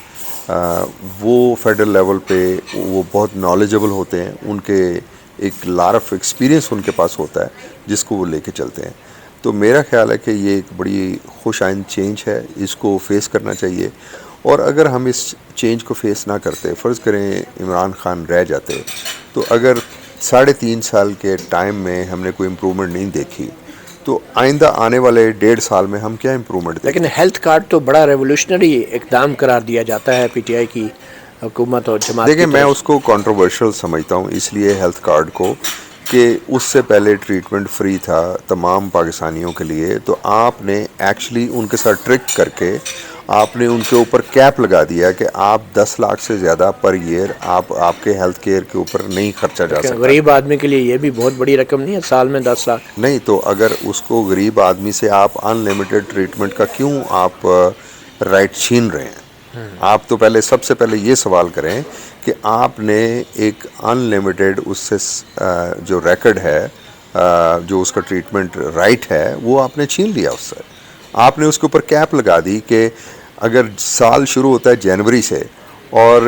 وہ فیڈرل لیول پہ وہ بہت نالجبل ہوتے ہیں. ان کے ایک لار آف ایکسپیرینس ان کے پاس ہوتا ہے جس کو وہ لے کے چلتے ہیں. تو میرا خیال ہے کہ یہ ایک بڑی خوش آئند چینج ہے, اس کو فیس کرنا چاہیے. اور اگر ہم اس چینج کو فیس نہ کرتے, فرض کریں عمران خان رہ جاتے, تو اگر 3.5 سال کے ٹائم میں ہم نے کوئی امپرومنٹ نہیں دیکھی تو آئندہ آنے والے 1.5 سال میں ہم کیا امپرومنٹ دیکھیں.
لیکن ہیلتھ کارڈ تو بڑا ریولوشنری اقدام قرار دیا جاتا ہے پی ٹی آئی کی حکومت اور جماعت.
دیکھیں میں اس کو کنٹروورشل سمجھتا ہوں اس لیے ہیلتھ کارڈ کو کہ اس سے پہلے ٹریٹمنٹ فری تھا تمام پاکستانیوں کے لیے. تو آپ نے ایکچولی ان کے ساتھ ٹرک کر کے آپ نے ان کے اوپر کیپ لگا دیا کہ آپ 10 لاکھ سے زیادہ پر ایئر آپ کے ہیلتھ کیئر کے اوپر نہیں خرچا جا سکتا.
غریب آدمی کے لیے یہ بھی بہت بڑی رقم نہیں ہے, سال میں 10 لاکھ
نہیں. تو اگر اس کو غریب آدمی سے آپ ان لمیٹڈ ٹریٹمنٹ کا کیوں آپ رائٹ چھین رہے ہیں؟ آپ تو سب سے پہلے یہ سوال کریں کہ آپ نے ایک ان لمیٹڈ اس سے جو ریکڈ ہے, جو اس کا ٹریٹمنٹ رائٹ ہے, وہ آپ نے چھین لیا اس سے. آپ نے اس کے اوپر کیپ لگا دی کہ اگر سال شروع ہوتا ہے جنوری سے اور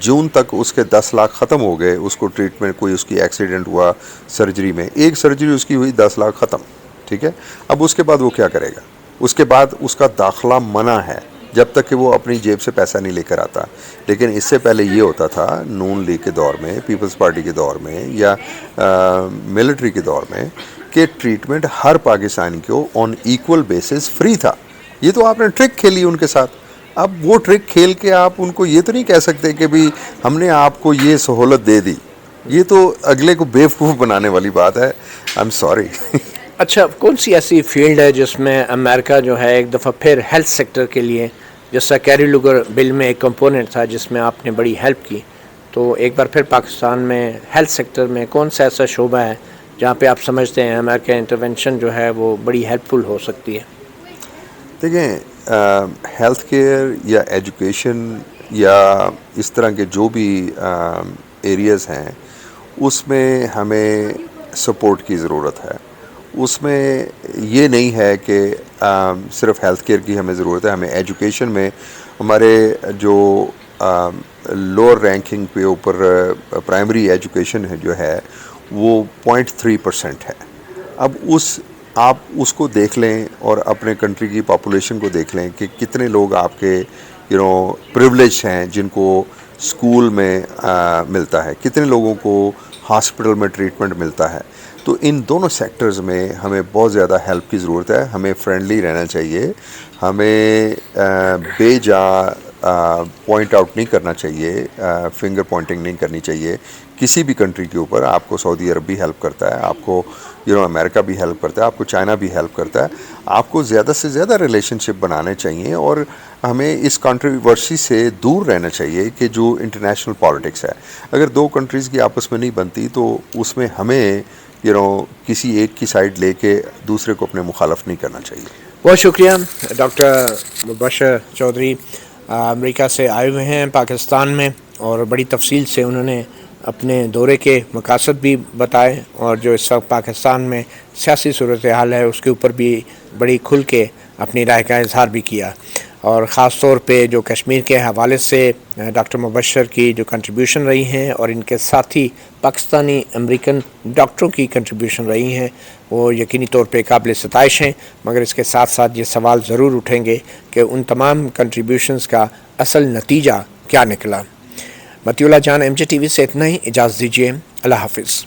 جون تک اس کے 10 لاکھ ختم ہو گئے, اس کو ٹریٹمنٹ کوئی اس کی ایکسیڈنٹ ہوا سرجری میں, ایک سرجری اس کی ہوئی 10 لاکھ ختم, ٹھیک ہے. اب اس کے بعد وہ کیا کرے گا؟ اس کے بعد اس کا داخلہ منع ہے جب تک کہ وہ اپنی جیب سے پیسہ نہیں لے کر آتا. لیکن اس سے پہلے یہ ہوتا تھا نون لیگ کے دور میں, پیپلز پارٹی کے دور میں یا ملٹری کے دور میں کہ ٹریٹمنٹ ہر پاکستانی کو آن ایکول بیسس فری تھا. یہ تو آپ نے ٹرک کھیلی ان کے ساتھ. اب وہ ٹرک کھیل کے آپ ان کو یہ تو نہیں کہہ سکتے کہ بھی ہم نے آپ کو یہ سہولت دے دی. یہ تو اگلے کو بیوقوف بنانے والی بات ہے. I am sorry.
اچھا, کون سی ایسی فیلڈ ہے جس میں امریکہ جو ہے ایک دفعہ پھر ہیلتھ سیکٹر کے لیے, جس طرح کیری لوگر بل میں ایک کمپوننٹ تھا جس میں آپ نے بڑی ہیلپ کی, تو ایک بار پھر پاکستان میں ہیلتھ سیکٹر میں کون سا ایسا شعبہ ہے جہاں پہ آپ سمجھتے ہیں امریکہ انٹرونشن جو ہے وہ بڑی ہیلپ فل ہو سکتی ہے؟
دیکھیں ہیلتھ کیئر یا ایجوکیشن یا اس طرح کے جو بھی ایریاز ہیں اس میں ہمیں سپورٹ کی ضرورت ہے. اس میں یہ نہیں ہے کہ صرف ہیلتھ کیئر کی ہمیں ضرورت ہے. ہمیں ایجوکیشن میں ہمارے جو لوور رینکنگ پہ اوپر پرائمری ایجوکیشن ہے جو ہے وہ 0.3% ہے. اب آپ اس کو دیکھ لیں اور اپنے کنٹری کی پاپولیشن کو دیکھ لیں کہ کتنے لوگ آپ کے پریولیج ہیں جن کو اسکول میں ملتا ہے, کتنے لوگوں کو ہاسپٹل میں ٹریٹمنٹ ملتا ہے. تو ان دونوں سیکٹرز میں ہمیں بہت زیادہ ہیلپ کی ضرورت ہے. ہمیں فرینڈلی رہنا چاہیے, ہمیں بے جا پوائنٹ آؤٹ نہیں کرنا چاہیے, فنگر پوائنٹنگ نہیں کرنی چاہیے کسی بھی کنٹری کے اوپر. آپ کو سعودی عرب بھی ہیلپ کرتا ہے, آپ کو امریکہ بھی ہیلپ کرتا ہے, آپ کو چائنا بھی ہیلپ کرتا ہے. آپ کو زیادہ سے زیادہ ریلیشن شپ بنانے چاہیے اور ہمیں اس کنٹروورسی سے دور رہنا چاہیے کہ جو انٹرنیشنل پالیٹکس ہے. اگر دو کنٹریز کی آپس میں نہیں بنتی تو اس میں ہمیں کسی ایک کی سائڈ لے کے دوسرے کو اپنے مخالف نہیں کرنا چاہیے.
بہت شکریہ ڈاکٹر مبشر چودھری, امریکہ سے آئے ہوئے ہیں پاکستان میں, اور بڑی تفصیل سے انہوں نے اپنے دورے کے مقاصد بھی بتائے اور جو اس وقت پاکستان میں سیاسی صورتحال ہے اس کے اوپر بھی بڑی کھل کے اپنی رائے کا اظہار بھی کیا. اور خاص طور پہ جو کشمیر کے حوالے سے ڈاکٹر مبشر کی جو کنٹریبیوشن رہی ہیں اور ان کے ساتھی پاکستانی امریکن ڈاکٹروں کی کنٹریبیوشن رہی ہیں وہ یقینی طور پہ قابل ستائش ہیں. مگر اس کے ساتھ ساتھ یہ سوال ضرور اٹھیں گے کہ ان تمام کنٹریبیوشنز کا اصل نتیجہ کیا نکلا. مطیع اللہ جان, MJ TV سے اتنا ہی, اجازت دیجیے, اللہ حافظ.